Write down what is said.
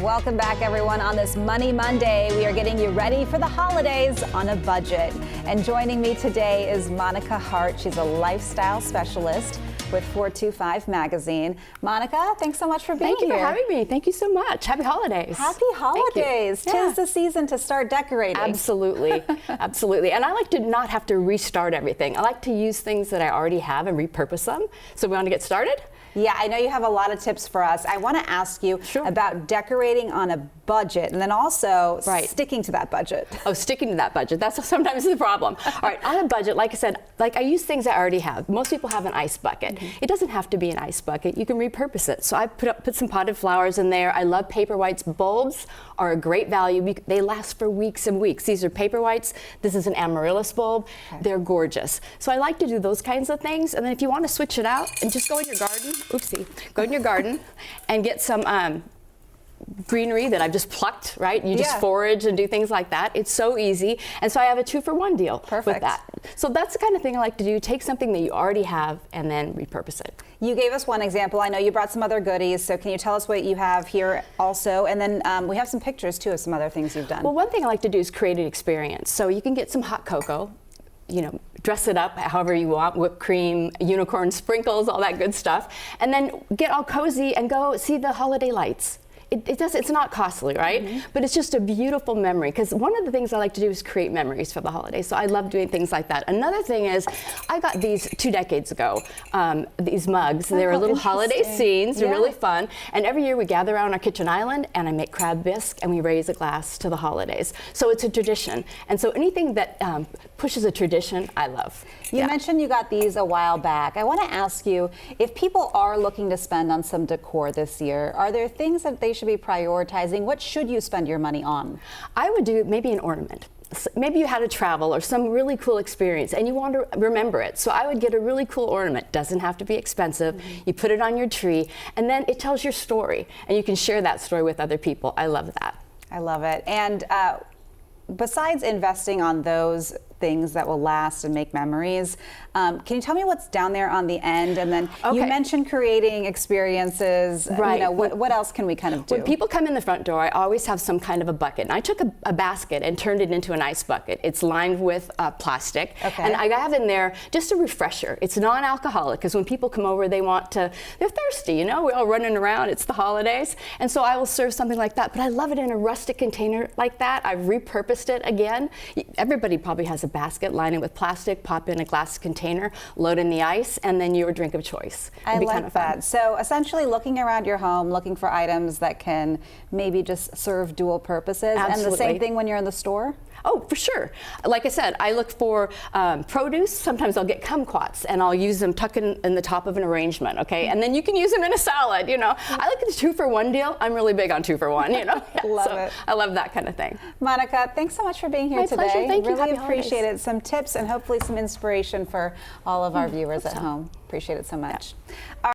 Welcome back, everyone. On this Money Monday, we are getting you ready for the holidays on a budget. And joining me today is Monica Hart. She's a lifestyle specialist with 425 magazine. Monica, thanks so much for being here. Thank you for having me. Thank you so much. Happy holidays. Happy holidays. Tis the season to start decorating. Absolutely. Absolutely. And I like to not have to restart everything. I like to use things that I already have and repurpose them. So we want to get started? Yeah, I know you have a lot of tips for us. I want to ask you about decorating on a budget and then also sticking to that budget. Oh, sticking to that budget. That's sometimes the problem. All right, on a budget, like I said, I use things I already have. Most people have an ice bucket. It doesn't have to be an ice bucket. You can repurpose it. So I put some potted flowers in there. I love paper whites. Bulbs are a great value. They last for weeks and weeks. These are paper whites. This is an amaryllis bulb. They're gorgeous. So I like to do those kinds of things. And then if you want to switch it out and just go in your garden, go in your garden and get some greenery that I've just plucked, right? You just forage and do things like that. It's so easy. And so I have a 2-for-1 deal with that. So that's the kind of thing I like to do. Take something that you already have and then repurpose it. You gave us one example. I know you brought some other goodies. So can you tell us what you have here also? And then we have some pictures too of some other things you've done. Well, one thing I like to do is create an experience. So you can get some hot cocoa, you know, dress it up however you want, whipped cream, unicorn sprinkles, all that good stuff, and then get all cozy and go see the holiday lights. It's not costly, right? But it's just a beautiful memory, because one of the things I like to do is create memories for the holidays. So I love doing things like that. Another thing is, I got these 2 decades ago, these mugs. They were little holiday scenes. They're really fun. And every year we gather around our kitchen island and I make crab bisque and we raise a glass to the holidays. So it's a tradition. And so anything that pushes a tradition, I love. You mentioned you got these a while back. I want to ask you, if people are looking to spend on some decor this year, are there things that they should be prioritizing? What should you spend your money on? I would do maybe an ornament. Maybe you had to travel or some really cool experience and you want to remember it. So I would get a really cool ornament. Doesn't have to be expensive. You put it on your tree and then it tells your story and you can share that story with other people. I love that. I love it. And besides investing on those things that will last and make memories, can you tell me what's down there on the end? And then you mentioned creating experiences. You know, what else can we kind of do? When people come in the front door, I always have some kind of a bucket. And I took a basket and turned it into an ice bucket. It's lined with plastic. And I have in there just a refresher. It's non-alcoholic, because when people come over, they're thirsty, you know? We're all running around. It's the holidays. And so I will serve something like that. But I love it in a rustic container like that. I've repurposed it again. Everybody probably has a basket, line it with plastic, pop in a glass container, load in the ice, and then your drink of choice. I like that. So essentially looking around your home, looking for items that can maybe just serve dual purposes. And the same thing when you're in the store? Oh, for sure. Like I said, I look for produce. Sometimes I'll get kumquats and I'll use them tucked in the top of an arrangement, okay? And then you can use them in a salad, you know? I like the 2-for-1 deal. I'm really big on 2-for-1, you know? Love it. I love that kind of thing. Monica, thanks so much for being here today. My pleasure. Thank you. Really appreciate it. Some tips and hopefully some inspiration for all of our viewers at home. Appreciate it so much.